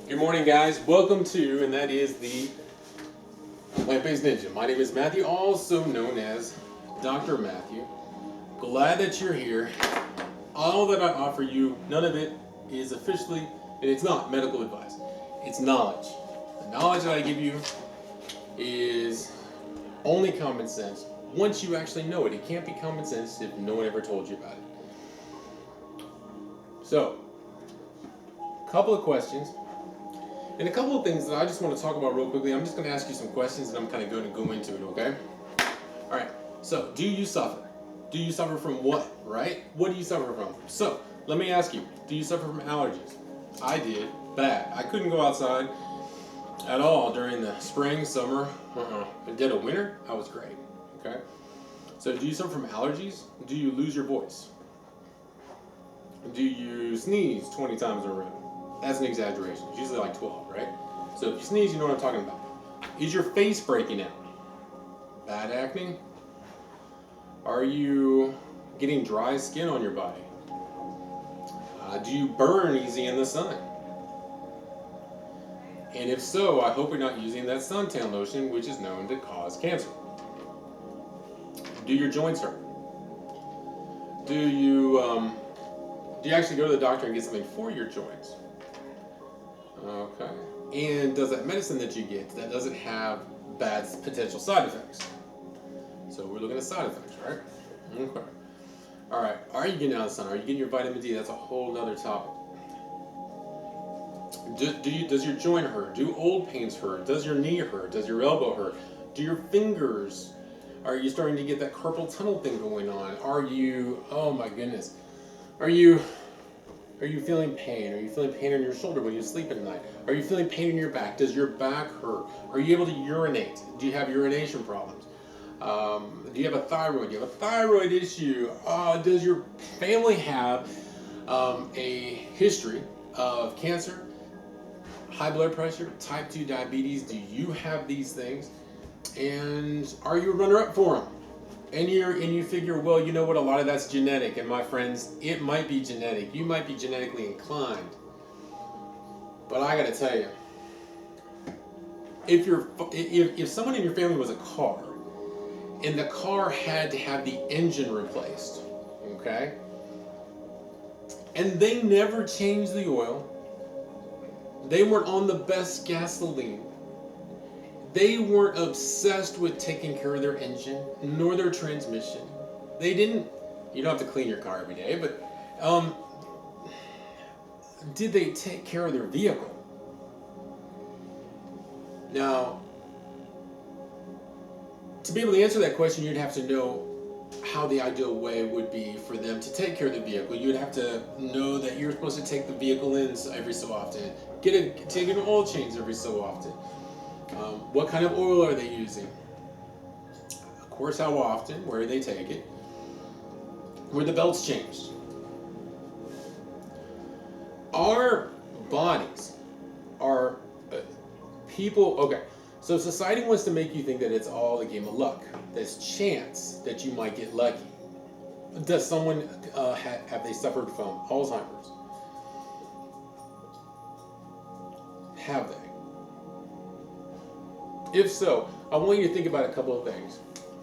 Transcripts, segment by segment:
Good morning, guys. Welcome to, and that is the Plant-Based Ninja. My name is Matthew, also known as Dr. Matthew. Glad that you're here. All that I offer you, none of it is officially, and it's not medical advice. It's knowledge. The knowledge that I give you is only common sense once you actually know it. It can't be common sense if no one ever told you about it. So, a couple of questions. And a couple of things that I just want to talk about real quickly. I'm just going to ask you some questions and I'm kind of going to go into it, okay? Alright, so do you suffer? Do you suffer from what, right? What do you suffer from? So, let me ask you, do you suffer from allergies? I did. Bad. I couldn't go outside at all during the spring, summer, But dead of winter, I was great, okay? So do you suffer from allergies? Do you lose your voice? Do you sneeze 20 times in a row? That's an exaggeration. It's usually like 12, right? So if you sneeze, you know what I'm talking about. Is your face breaking out? Bad acne? Are you getting dry skin on your body? Do you burn easy in the sun? And if so, I hope you're not using that suntan lotion, which is known to cause cancer. Do your joints hurt? Do you actually go to the doctor and get something for your joints? Okay. And does that medicine that you get, that doesn't have bad potential side effects? So we're looking at side effects, right? Okay. Alright, are you getting out of the sun? Are you getting your vitamin D? That's a whole nother topic. Does your joint hurt? Do old pains hurt? Does your knee hurt? Does your elbow hurt? Do your fingers, are you starting to get that carpal tunnel thing going on? Are you, oh my goodness, are you feeling pain? Are you feeling pain in your shoulder when you sleep at night? Are you feeling pain in your back? Does your back hurt? Are you able to urinate? Do you have urination problems? Do you have a thyroid? Do you have a thyroid issue? Does your family have a history of cancer, high blood pressure, type 2 diabetes? Do you have these things? And are you a runner-up for them? And you figure, well, you know what, a lot of that's genetic, and my friends, it might be genetic. You might be genetically inclined. But I gotta tell you, if someone in your family was a car, and the car had to have the engine replaced, okay? And they never changed the oil, they weren't on the best gasoline, they weren't obsessed with taking care of their engine, nor their transmission. They didn't, you don't have to clean your car every day, but did they take care of their vehicle? Now, to be able to answer that question, you'd have to know how the ideal way would be for them to take care of the vehicle. You'd have to know that you're supposed to take the vehicle in every so often, take an oil change every so often. What kind of oil are they using? Of course, how often? Where do they take it? Were the belts changed? Our bodies are people. Okay, so society wants to make you think that it's all a game of luck. There's chance that you might get lucky. Does someone have they suffered from Alzheimer's? Have they? If so, I want you to think about a couple of things.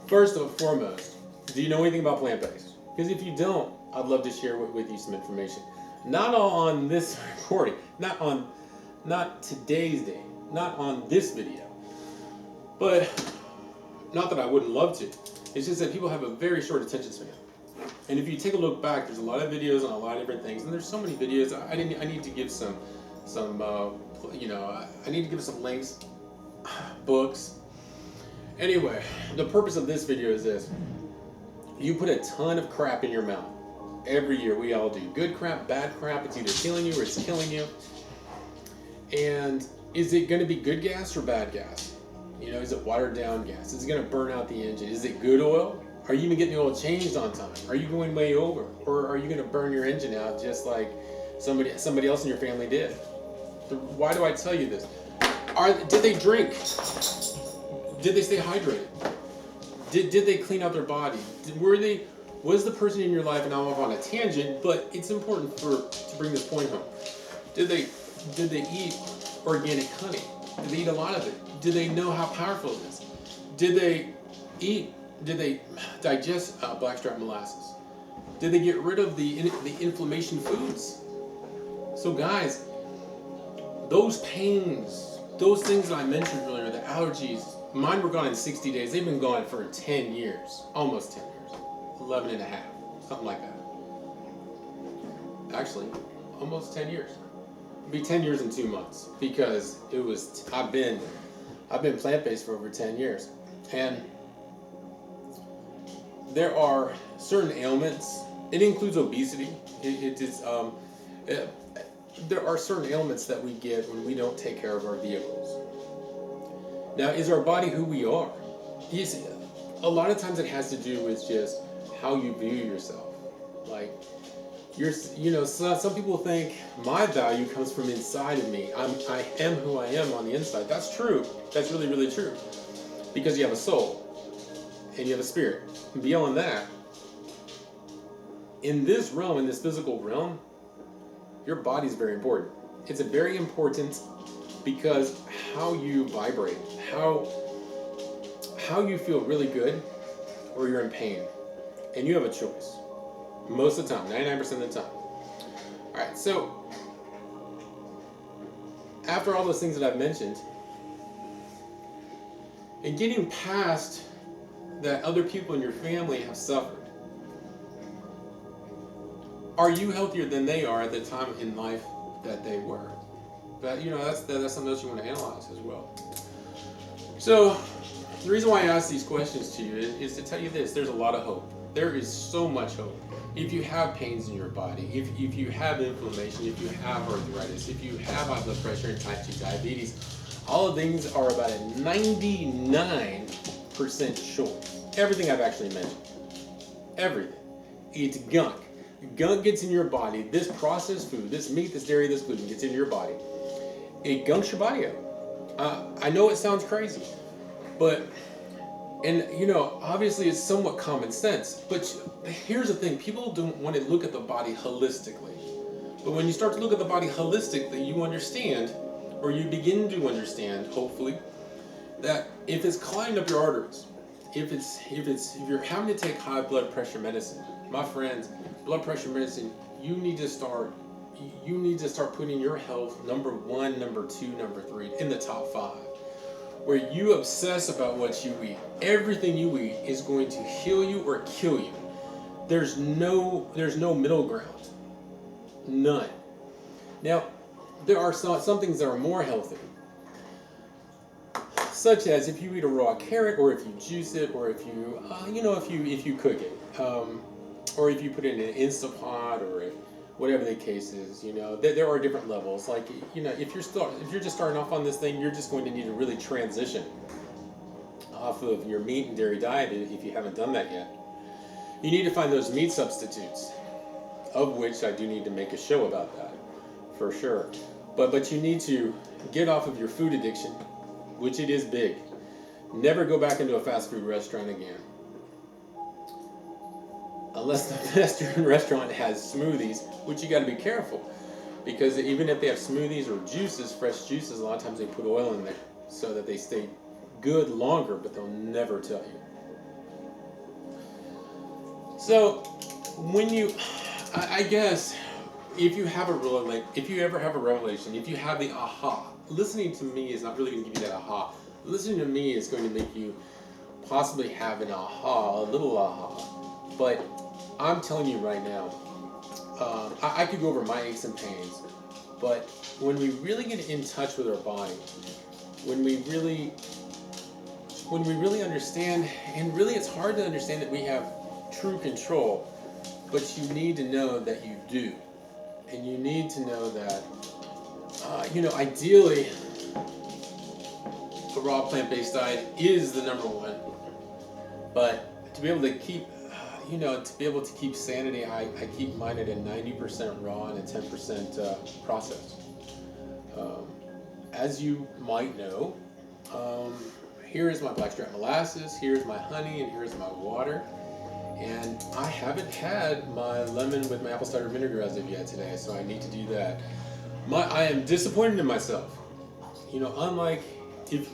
First and foremost, do you know anything about plant-based? Because if you don't, I'd love to share with you some information. Not all on this recording, not today's day, not on this video. But, not that I wouldn't love to. It's just that people have a very short attention span. And if you take a look back, there's a lot of videos on a lot of different things, and there's so many videos. I need to give some I need to give some links, books. Anyway, the purpose of this video is this. You put a ton of crap in your mouth. Every year, we all do. Good crap, bad crap, it's either killing you or it's killing you. And is it going to be good gas or bad gas? You know, is it watered down gas? Is it going to burn out the engine? Is it good oil? Are you even getting the oil changed on time? Are you going way over? Or are you going to burn your engine out just like somebody else in your family did? Why do I tell you this? Did they drink? Did they stay hydrated? Did they clean out their body? Was the person in your life, and I'm off on a tangent, but it's important to bring this point home. Did they eat organic honey? Do they eat a lot of it? Do they know how powerful it is? Did they digest blackstrap molasses? Did they get rid of the inflammation foods? So guys, those pains, those things that I mentioned earlier, the allergies, mine were gone in 60 days. They've been gone for 10 years, almost 10 years, 11 and a half, something like that. Actually, almost 10 years. It'll be 10 years and 2 months because I've been plant-based for over 10 years. And there are certain ailments. It includes obesity. There are certain ailments that we get when we don't take care of our vehicles. Now, is our body who we are? You see, a lot of times it has to do with just how you view yourself. Like, some people think my value comes from inside of me. I am who I am on the inside. That's true. That's really, really true. Because you have a soul and you have a spirit. And beyond that, in this realm, in this physical realm, your body is very important. It's very important because how you vibrate, how you feel really good or you're in pain. And you have a choice. Most of the time, 99% of the time. Alright, so after all those things that I've mentioned, and getting past that other people in your family have suffered, are you healthier than they are at the time in life that they were? But that's something else you want to analyze as well. So the reason why I ask these questions to you is to tell you this: there's a lot of hope. There is so much hope. If you have pains in your body, if you have inflammation, if you have arthritis, if you have high blood pressure and type 2 diabetes, all of things are about a 99% sure. Everything I've actually mentioned. Everything. It's gunk. Gunk gets in your body. This processed food, this meat, this dairy, this gluten gets into your body. It gunks your body up. I know it sounds crazy, but, obviously it's somewhat common sense. But here's the thing. People don't want to look at the body holistically. But when you start to look at the body holistically, you understand, or you begin to understand, hopefully, that if it's clogging up your arteries, if you're having to take high blood pressure medicine, my friends, blood pressure medicine, you need to start putting your health number 1, number 2, number 3 in the top 5, where you obsess about what you eat. Everything you eat is going to heal you or kill you. There's no middle ground. None. Now, there are some things that are more healthy, such as if you eat a raw carrot, or if you juice it, or if you if you cook it, or if you put it in an Instapot, or whatever the case is. There are different levels. Like, if you're just starting off on this thing, you're just going to need to really transition off of your meat and dairy diet if you haven't done that yet. You need to find those meat substitutes, of which I do need to make a show about that, for sure. But you need to get off of your food addiction, which it is big. Never go back into a fast food restaurant again. Unless the fast food restaurant has smoothies, which you got to be careful. Because even if they have smoothies or juices, fresh juices, a lot of times they put oil in there so that they stay good longer, but they'll never tell you. So, I guess, if you ever have a revelation, if you have the aha, listening to me is not really going to give you that aha. Listening to me is going to make you possibly have an aha, a little aha. But I'm telling you right now, I could go over my aches and pains, but when we really get in touch with our body, when we really understand, and really it's hard to understand that we have true control, but you need to know that you do. And you need to know that, ideally, a raw plant-based diet is the number one. But to be able to keep, sanity, I keep mine at a 90% raw and a 10% processed. As you might know, here is my blackstrap molasses, here's my honey, and here's my water. And I haven't had my lemon with my apple cider vinegar as of yet today, so I need to do that. I am disappointed in myself. Unlike if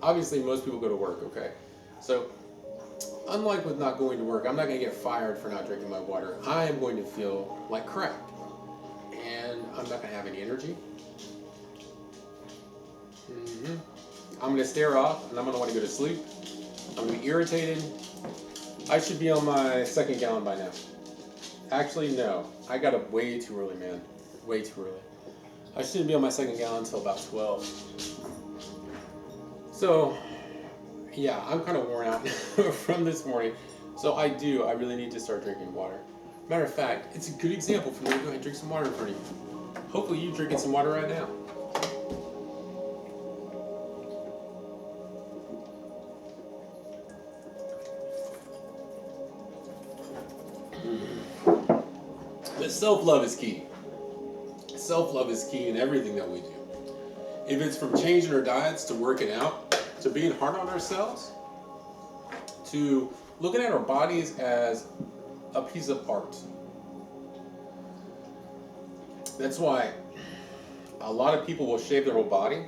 obviously most people go to work, okay? So unlike with not going to work, I'm not going to get fired for not drinking my water. I am going to feel like crap, and I'm not going to have any energy. I'm going to stare off, and I'm going to want to go to sleep. I'm going to be irritated. I should be on my second gallon by now. Actually, no. I got up way too early, man. Way too early. I shouldn't be on my second gallon until about 12. So, yeah, I'm kind of worn out from this morning. So I really need to start drinking water. Matter of fact, it's a good example for me to go ahead and drink some water in front of you. Hopefully you're drinking some water right now. But self-love is key. Self-love is key in everything that we do. If it's from changing our diets to working out, to being hard on ourselves, to looking at our bodies as a piece of art. That's why a lot of people will shave their whole body,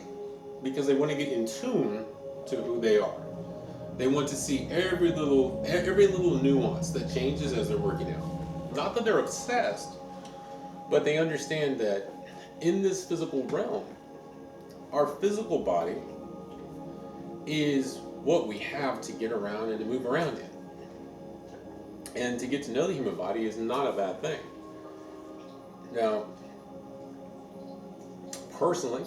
because they want to get in tune to who they are. They want to see every little nuance that changes as they're working out. Not that they're obsessed, but they understand that in this physical realm, our physical body is what we have to get around and to move around in. And to get to know the human body is not a bad thing. Now, personally,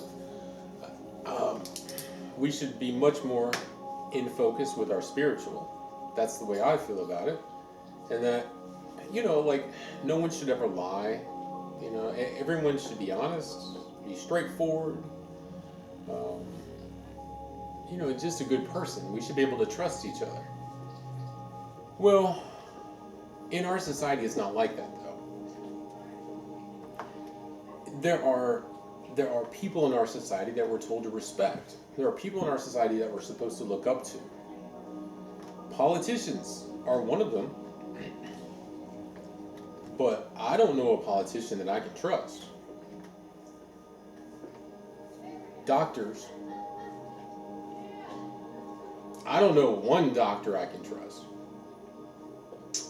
we should be much more in focus with our spiritual. That's the way I feel about it. And that, no one should ever lie. Everyone should be honest, be straightforward. Just a good person. We should be able to trust each other. Well, in our society, it's not like that, though. There are people in our society that we're told to respect. There are people in our society that we're supposed to look up to. Politicians are one of them. But I don't know a politician that I can trust. Doctors. I don't know one doctor I can trust.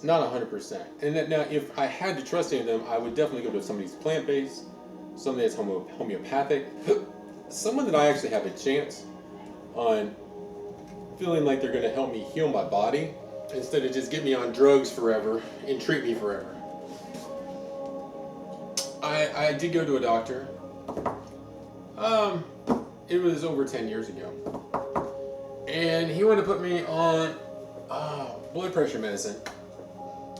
Not 100%. And now, if I had to trust any of them, I would definitely go to somebody who's plant-based, somebody that's homeopathic, someone that I actually have a chance on feeling like they're going to help me heal my body instead of just get me on drugs forever and treat me forever. I did go to a doctor. It was over 10 years ago. And he wanted to put me on blood pressure medicine.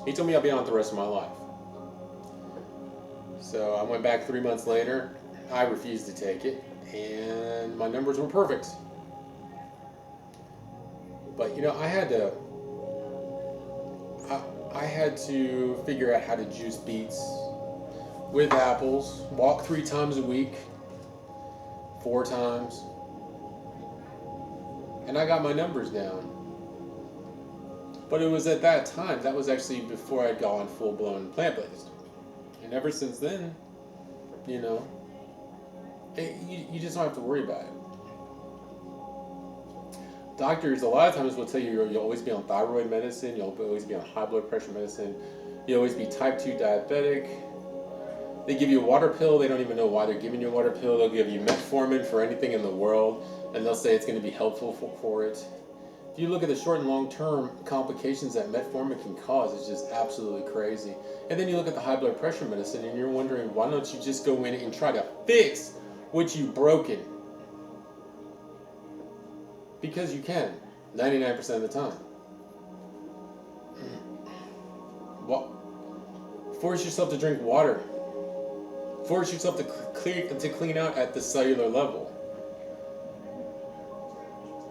He told me I'd be on it the rest of my life. So I went back 3 months later. I refused to take it. And my numbers were perfect. But I had to figure out how to juice beets with apples, walk 3 times a week, 4 times, and I got my numbers down. But it was at that time, that was actually before I'd gone full-blown plant-based. And ever since then, you just don't have to worry about it. Doctors, a lot of times will tell you you'll always be on thyroid medicine, you'll always be on high blood pressure medicine, you'll always be type 2 diabetic. They give you a water pill, they don't even know why they're giving you a water pill. They'll give you metformin for anything in the world, and they'll say it's going to be helpful for it. If you look at the short and long-term complications that metformin can cause, it's just absolutely crazy. And then you look at the high blood pressure medicine, and you're wondering, why don't you just go in and try to fix what you've broken? Because you can, 99% of the time. Well, force yourself to drink water. Force yourself to clean out at the cellular level.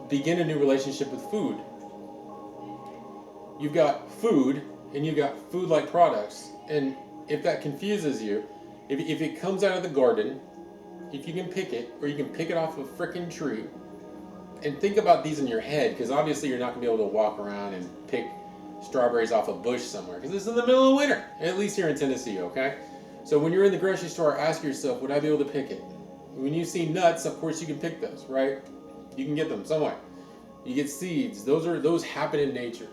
Begin a new relationship with food. You've got food, and you've got food-like products. And if that confuses you, if it comes out of the garden, if you can pick it, or you can pick it off a frickin' tree, and think about these in your head, because obviously you're not going to be able to walk around and pick strawberries off a bush somewhere, because it's in the middle of winter, at least here in Tennessee, okay? So when you're in the grocery store, ask yourself, would I be able to pick it? When you see nuts, of course you can pick those, right? You can get them somewhere. You get seeds. Those happen in nature.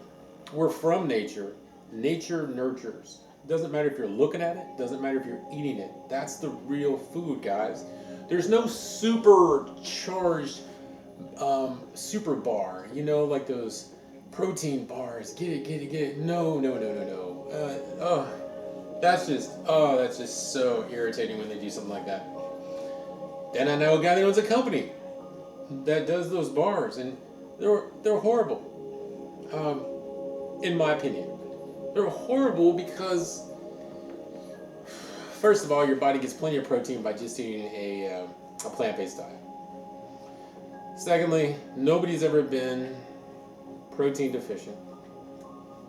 We're from nature. Nature nurtures. Doesn't matter if you're looking at it. Doesn't matter if you're eating it. That's the real food, guys. There's no supercharged super bar. You know, like those protein bars. Get it, get it, get it. No, no, no, no, no. That's just so irritating when they do something like that. Then I know a guy that owns a company that does those bars, and they're horrible. In my opinion, they're horrible because, first of all, your body gets plenty of protein by just eating a plant-based diet. Secondly, nobody's ever been protein deficient.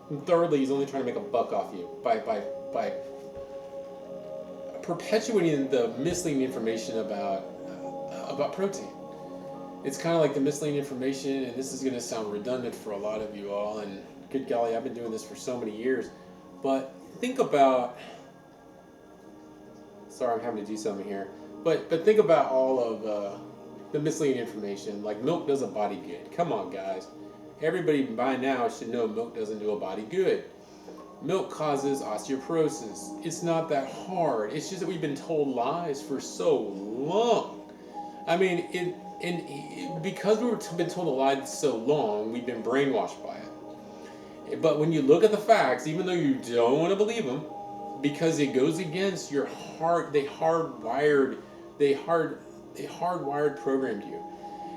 And thirdly, he's only trying to make a buck off you by perpetuating the misleading information about protein. It's kind of like the misleading information, and this is going to sound redundant for a lot of you all, and good golly, I've been doing this for so many years, but think about, sorry, I'm having to do something here, but think about all of the misleading information, like milk does a body good. Come on, guys. Everybody by now should know milk doesn't do a body good. Milk causes osteoporosis. It's not that hard. It's just that we've been told lies for so long. I mean, because we've been told a lie so long, we've been brainwashed by it. But when you look at the facts, even though you don't want to believe them, because it goes against your heart, they hardwired programmed you.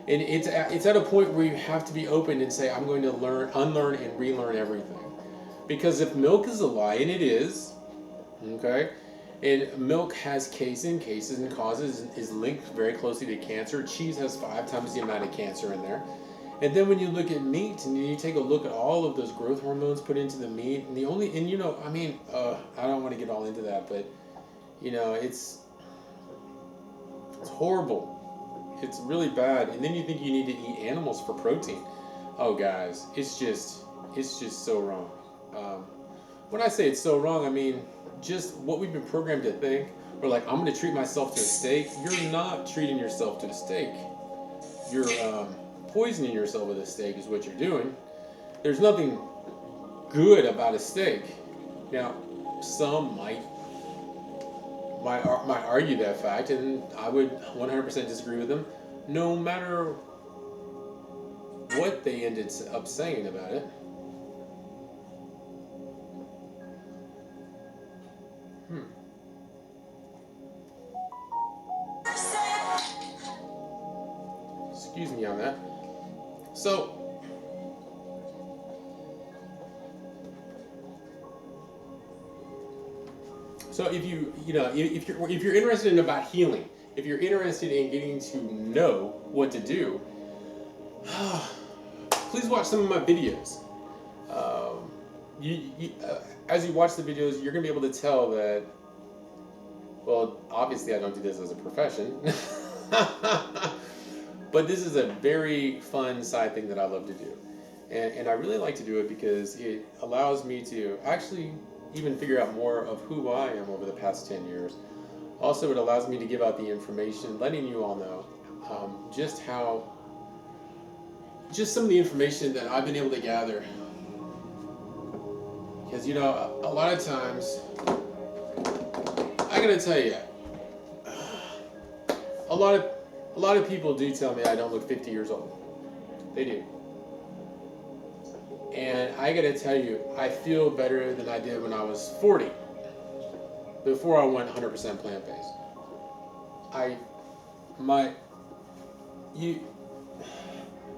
And it's at a point where you have to be open and say, I'm going to unlearn and relearn everything. Because if milk is a lie, and it is, okay, and milk has cases and causes, is linked very closely to cancer. Cheese has 5 times the amount of cancer in there. And then when you look at meat and you take a look at all of those growth hormones put into the meat, and I don't want to get all into that, but it's horrible. It's really bad. And then you think you need to eat animals for protein. Oh, guys, it's just so wrong. When I say it's so wrong, I mean just what we've been programmed to think. We're like, I'm going to treat myself to a steak. You're not treating yourself to a steak. You're poisoning yourself with a steak is what you're doing. There's nothing good about a steak. Now, some might argue that fact, and I would 100% disagree with them, no matter what they ended up saying about it. Excuse me on that. So if you're interested in about healing, if you're interested in getting to know what to do, please watch some of my videos. As you watch the videos, you're going to be able to tell that, well, obviously I don't do this as a profession, but this is a very fun side thing that I love to do. And I really like to do it because it allows me to actually even figure out more of who I am over the past 10 years. Also, it allows me to give out the information, letting you all know just some of the information that I've been able to gather. Because, a lot of times, I gotta tell you, a lot of people do tell me I don't look 50 years old. They do. And I gotta tell you, I feel better than I did when I was 40, before I went 100% plant-based.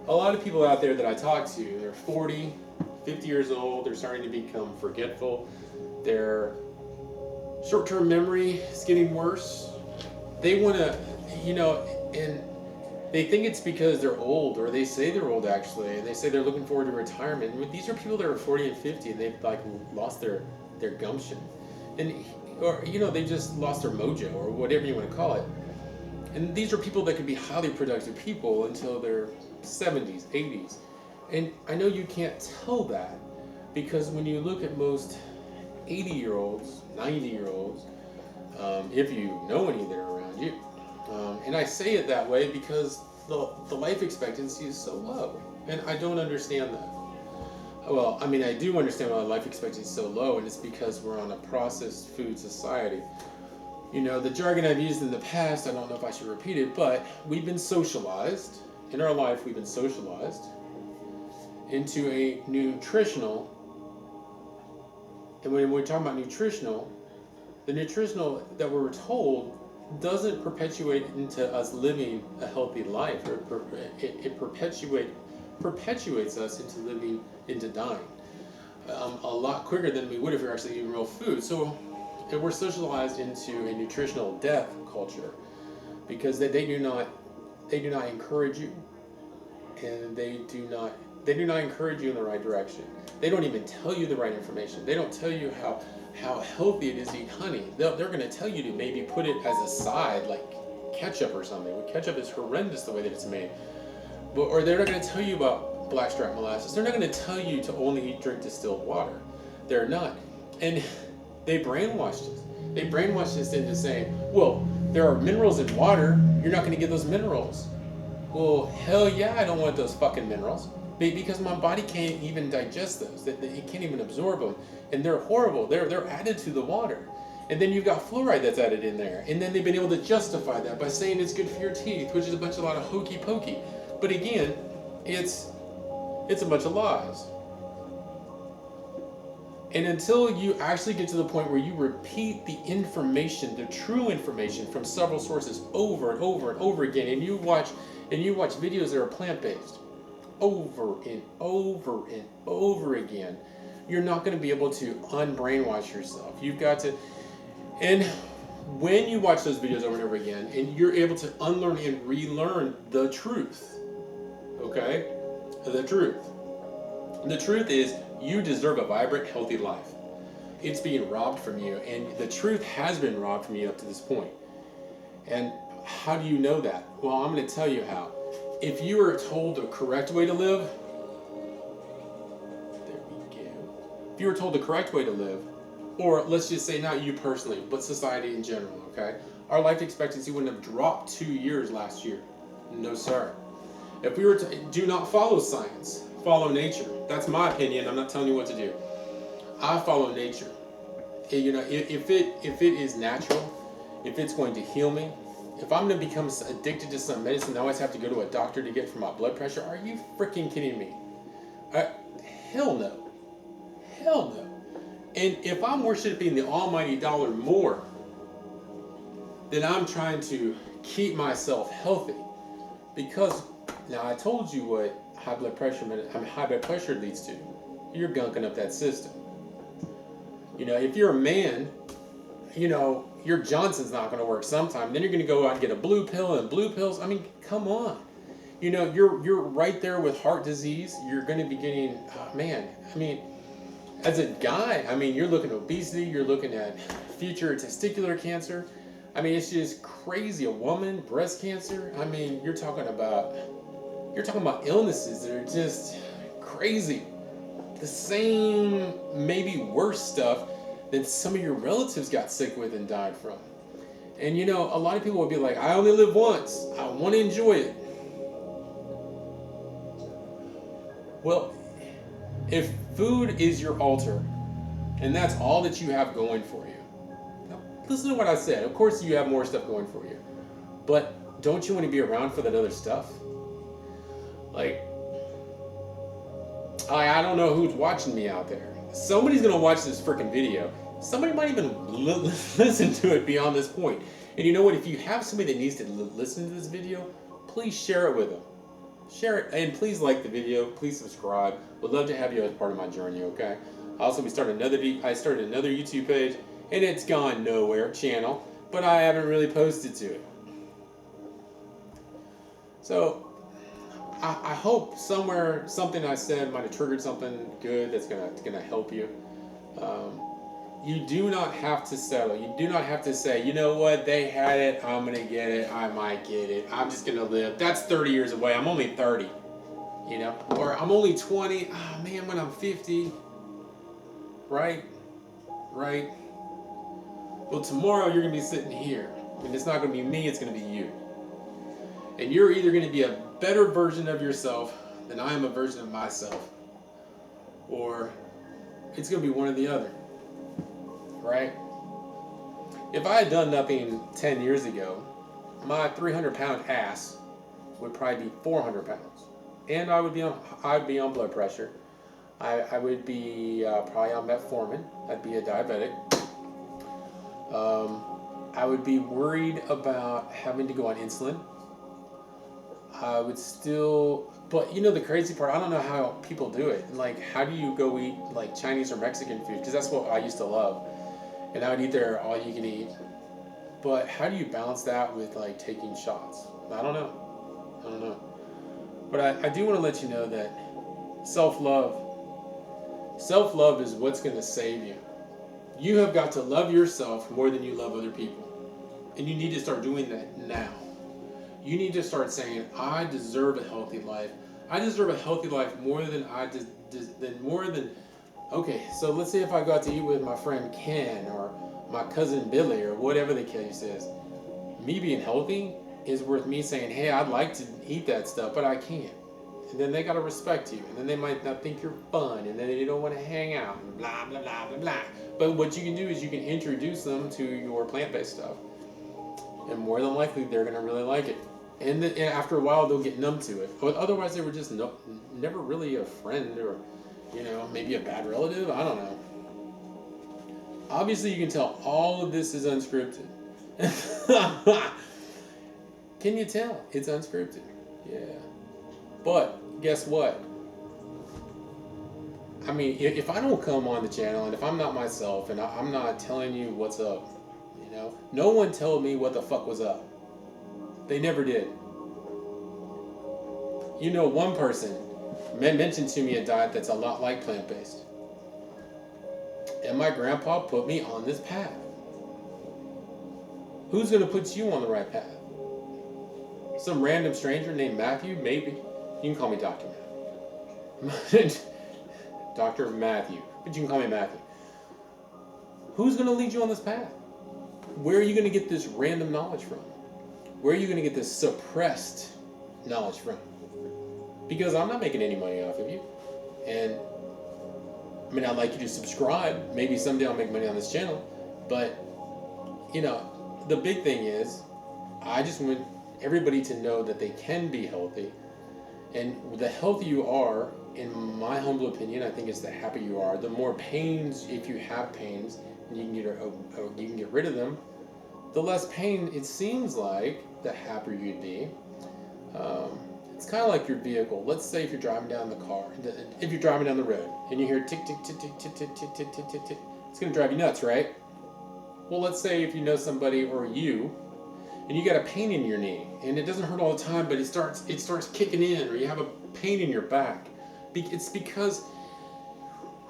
A lot of people out there that I talk to, they're 40, 50 years old, they're starting to become forgetful, their short-term memory is getting worse. They want to, and they think it's because they're old, or they say they're old actually, and they say they're looking forward to retirement. And these are people that are 40 and 50, and they've lost their gumption, or they just lost their mojo, or whatever you want to call it. And these are people that could be highly productive people until their 70s, 80s. And I know you can't tell that, because when you look at most 80-year-olds, 90-year-olds, if you know any that are around you, And I say it that way because the life expectancy is so low. And I don't understand that. Well, I mean, I do understand why life expectancy is so low, and it's because we're on a processed food society. You know, the jargon I've used in the past, I don't know if I should repeat it, but we've been socialized. In our life, we've been socialized into a nutritional, and when we're talking about nutritional, the nutritional that we're told doesn't perpetuate into us living a healthy life, or it perpetuates us into living into dying a lot quicker than we would if we were actually eating real food. So we're socialized into a nutritional death culture because they do not encourage you, and they do not encourage you in the right direction. They don't even tell you the right information. They don't tell you how healthy it is to eat honey. They're going to tell you to maybe put it as a side, like ketchup or something. Well, ketchup is horrendous the way that it's made. Or they're not going to tell you about blackstrap molasses. They're not going to tell you to only drink distilled water. They're not. And they brainwashed us. They brainwashed us into saying, well, there are minerals in water. You're not going to get those minerals. Well, hell yeah, I don't want those fucking minerals. Because my body can't even digest those. It can't even absorb them. And they're horrible. They're added to the water. And then you've got fluoride that's added in there. And then they've been able to justify that by saying it's good for your teeth, which is a lot of hokey pokey. But again, it's a bunch of lies. And until you actually get to the point where you repeat the information, the true information from several sources over and over and over again, and you watch videos that are plant-based over and over and over again, you're not going to be able to unbrainwash yourself. You've got to, and when you watch those videos over and over again, and you're able to unlearn and relearn the truth, okay? The truth. The truth is, you deserve a vibrant, healthy life. It's being robbed from you, and the truth has been robbed from you up to this point. And how do you know that? Well, I'm going to tell you how. If you are told the correct way to live, there we go. If you were told the correct way to live, or let's just say not you personally, but society in general, okay? Our life expectancy wouldn't have dropped 2 years last year. No, sir. If we were to do not follow science, follow nature. That's my opinion. I'm not telling you what to do. I follow nature. You know, if it is natural, if it's going to heal me, if I'm going to become addicted to some medicine, I always have to go to a doctor to get for my blood pressure. Are you freaking kidding me? Hell no. Hell no. And if I'm worshiping the almighty dollar more, then I'm trying to keep myself healthy. Because now I told you what high blood pressure leads to. You're gunking up that system. You know, if you're a man, you know, your Johnson's not going to work sometime. Then you're going to go out and get a blue pill and blue pills. I mean, come on. You know, you're right there with heart disease. You're going to be getting, man, I mean, as a guy, I mean, you're looking at obesity. You're looking at future testicular cancer. I mean, it's just crazy. A woman, breast cancer. I mean, you're talking about illnesses that are just crazy. The same, maybe worse stuff that some of your relatives got sick with and died from. And you know, a lot of people will be like, I only live once. I want to enjoy it. Well, if food is your altar, and that's all that you have going for you. Now, listen to what I said. Of course you have more stuff going for you. But don't you want to be around for that other stuff? Like, I don't know who's watching me out there. Somebody's going to watch this freaking video. Somebody might even listen to it beyond this point. And you know what? If you have somebody that needs to listen to this video, please share it with them. Share it, and please like the video. Please subscribe. Would love to have you as part of my journey, okay? Also, I started another YouTube page, and it's gone nowhere, channel, but I haven't really posted to it. So, I hope somewhere something I said might have triggered something good that's gonna help you. You do not have to settle. You do not have to say, you know what, they had it, I'm gonna get it, I might get it, I'm just gonna live. That's 30 years away. I'm only 30, you know, or I'm only 20. Oh man, when I'm 50, right? Well, tomorrow you're gonna be sitting here, and it's not gonna be me, it's gonna be you. And you're either going to be a better version of yourself than I am a version of myself. Or it's going to be one or the other. Right? If I had done nothing 10 years ago, my 300-pound ass would probably be 400 pounds. And I'd be on blood pressure. I would be probably on metformin. I'd be a diabetic. I would be worried about having to go on insulin. I would still, but you know the crazy part, I don't know how people do it. Like, how do you go eat like Chinese or Mexican food? Because that's what I used to love. And I would eat there all you can eat. But how do you balance that with like taking shots? I don't know. But I do want to let you know that self-love is what's going to save you. You have got to love yourself more than you love other people. And you need to start doing that now. You need to start saying, I deserve a healthy life. I deserve a healthy life more than okay, so let's say if I got to eat with my friend Ken or my cousin Billy or whatever the case is. Me being healthy is worth me saying, hey, I'd like to eat that stuff, but I can't. And then they got to respect you. And then they might not think you're fun. And then they don't want to hang out. And blah, blah, blah, blah, blah. But what you can do is you can introduce them to your plant-based stuff. And more than likely, they're going to really like it. And after a while, they'll get numb to it. But otherwise, they were just never really a friend or, maybe a bad relative. I don't know. Obviously, you can tell all of this is unscripted. Can you tell? It's unscripted. Yeah. But guess what? I mean, if I don't come on the channel and if I'm not myself and I'm not telling you what's up, no one told me what the fuck was up. They never did. One person mentioned to me a diet that's a lot like plant-based. And my grandpa put me on this path. Who's going to put you on the right path? Some random stranger named Matthew? Maybe. You can call me Dr. Matthew. Dr. Matthew. But you can call me Matthew. Who's going to lead you on this path? Where are you going to get this random knowledge from? Where are you going to get this suppressed knowledge from? Because I'm not making any money off of you. And I'd like you to subscribe. Maybe someday I'll make money on this channel. But, the big thing is, I just want everybody to know that they can be healthy. And the healthier you are, in my humble opinion, I think it's the happier you are. The more pains, if you have pains, and you can get rid of them, the less pain it seems like, the happier you'd be. It's kind of like your vehicle. Let's say if you're driving down the road, and you hear tick, tick, tick, tick, tick, tick, tick, tick, tick, tick, tick, it's going to drive you nuts, right? Well, let's say if you know somebody or you, and you got a pain in your knee, and it doesn't hurt all the time, but it starts kicking in, or you have a pain in your back. It's because,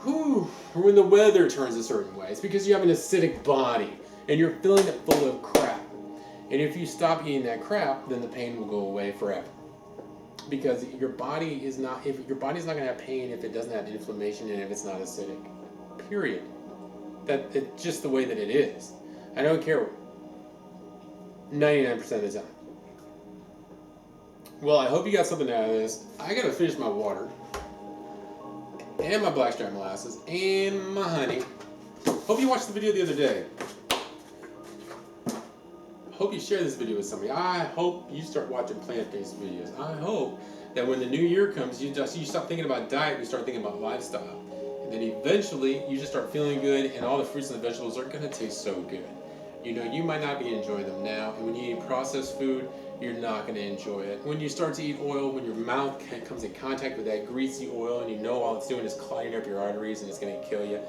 or when the weather turns a certain way, it's because you have an acidic body, and you're filling it full of crap. And if you stop eating that crap, then the pain will go away forever. Because your body is not going to have pain if it doesn't have inflammation and if it's not acidic. Period. It's just the way that it is. I don't care 99% of the time. Well, I hope you got something out of this. I gotta finish my water. And my blackstrap molasses. And my honey. Hope you watched the video the other day. Hope you share this video with somebody. I hope you start watching plant-based videos. I hope that when the new year comes, you stop thinking about diet, you start thinking about lifestyle. And then eventually, you just start feeling good, and all the fruits and the vegetables are going to taste so good. You might not be enjoying them now, and when you eat processed food, you're not going to enjoy it. When you start to eat oil, when your mouth comes in contact with that greasy oil, and all it's doing is clogging up your arteries, and it's going to kill you,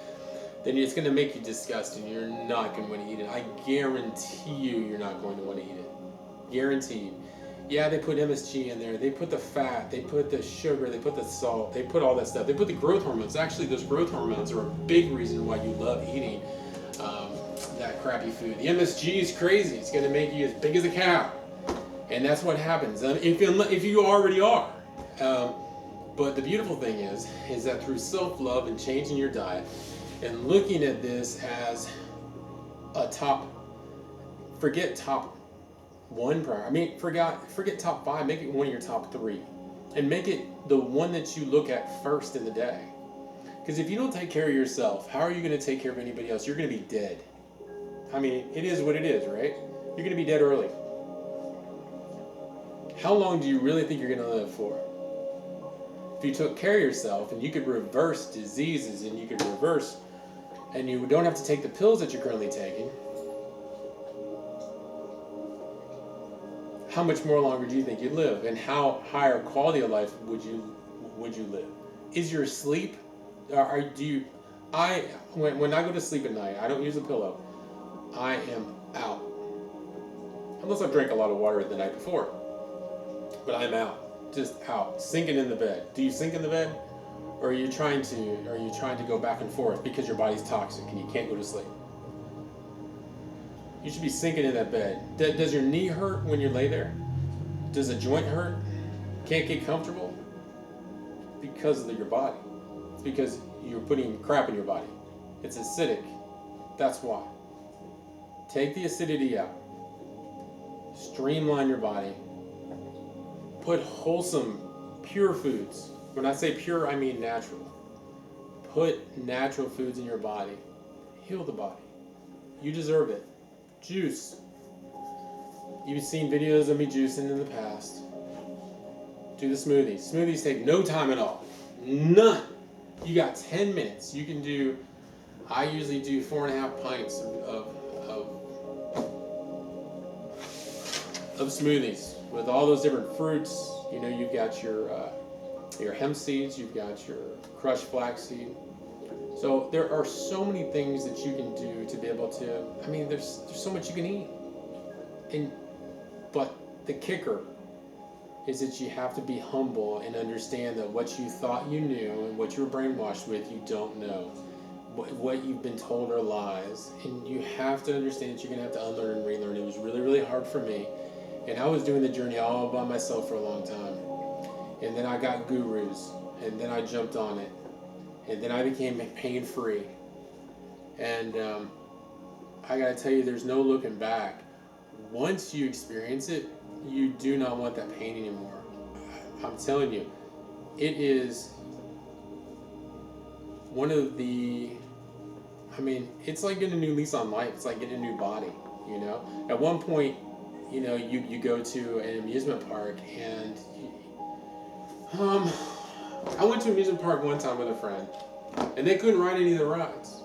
then it's going to make you disgusted. You're not going to want to eat it. I guarantee you're not going to want to eat it. Guaranteed. Yeah, they put MSG in there. They put the fat. They put the sugar. They put the salt. They put all that stuff. They put the growth hormones. Actually, those growth hormones are a big reason why you love eating that crappy food. The MSG is crazy. It's going to make you as big as a cow. And that's what happens if you already are. But the beautiful thing is that through self-love and changing your diet, and looking at this as forget top one priority. I mean, forget top 5. Make it one of your top 3, and make it the one that you look at first in the day. Because if you don't take care of yourself, how are you going to take care of anybody else? You're going to be dead. I mean, it is what it is, right? You're going to be dead early. How long do you really think you're going to live for? If you took care of yourself and you could reverse diseases and you don't have to take the pills that you're currently taking, how much more longer do you think you'd live? And how higher quality of life would you live? Is your sleep, when I go to sleep at night, I don't use a pillow. I am out. Unless I've drank a lot of water the night before. But I'm out. Just out. Sinking in the bed. Do you sink in the bed? Or are you trying to go back and forth because your body's toxic and you can't go to sleep? You should be sinking in that bed. Does your knee hurt when you lay there? Does a joint hurt? Can't get comfortable? Because of your body. It's because you're putting crap in your body. It's acidic. That's why. Take the acidity out. Streamline your body. Put wholesome, pure foods. When I say pure, I mean natural. Put natural foods in your body. Heal the body. You deserve it. Juice. You've seen videos of me juicing in the past. Do the smoothies. Smoothies take no time at all. None. You got 10 minutes. You can do, I usually do 4.5 pints of smoothies with all those different fruits. You know, you've got your hemp seeds, you've got your crushed flaxseed. So there are so many things that you can do to be able to, I mean, there's so much you can eat. But the kicker is that you have to be humble and understand that what you thought you knew and what you were brainwashed with, you don't know. What you've been told are lies. And you have to understand that you're going to have to unlearn and relearn. It was really, really hard for me. And I was doing the journey all by myself for a long time. And then I got gurus. And then I jumped on it. And then I became pain-free. And I got to tell you, there's no looking back. Once you experience it, you do not want that pain anymore. I'm telling you, it is one of the, I mean, it's like getting a new lease on life. It's like getting a new body, you know? At one point, you know, you go to an amusement park and, I went to an amusement park one time with a friend and they couldn't ride any of the rides.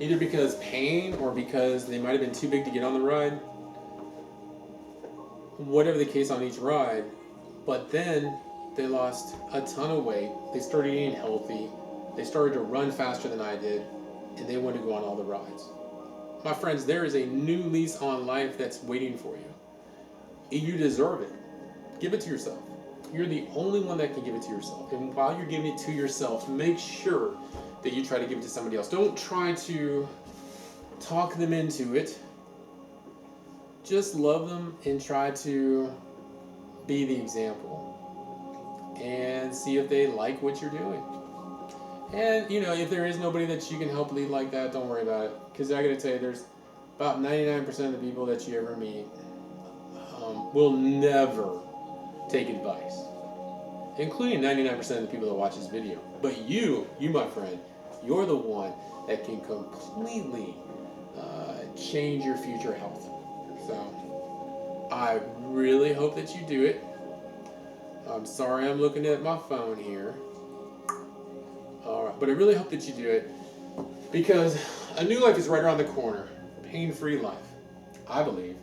Either because pain or because they might have been too big to get on the ride. Whatever the case on each ride. But then they lost a ton of weight. They started eating healthy. They started to run faster than I did. And they wanted to go on all the rides. My friends, there is a new lease on life that's waiting for you. You deserve it. Give it to yourself. You're the only one that can give it to yourself. And while you're giving it to yourself, make sure that you try to give it to somebody else. Don't try to talk them into it. Just love them and try to be the example. And see if they like what you're doing. And, you know, if there is nobody that you can help lead like that, don't worry about it. Because I got to tell you, there's about 99% of the people that you ever meet will never take advice. Including 99% of the people that watch this video. But you, my friend, you're the one that can completely change your future health. So, I really hope that you do it. I'm sorry I'm looking at my phone here. Alright, but I really hope that you do it. Because a new life is right around the corner. Pain-free life. I believe.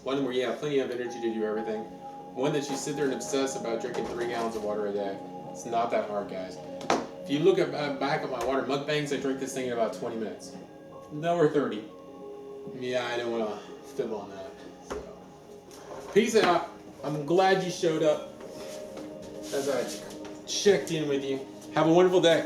One where you have plenty of energy to do everything. One that you sit there and obsess about drinking 3 gallons of water a day. It's not that hard, guys. If you look back at my water mukbangs, I drink this thing in about 20 minutes. No, or 30. Yeah, I don't want to fib on that. So. Peace out. I'm glad you showed up as I checked in with you. Have a wonderful day.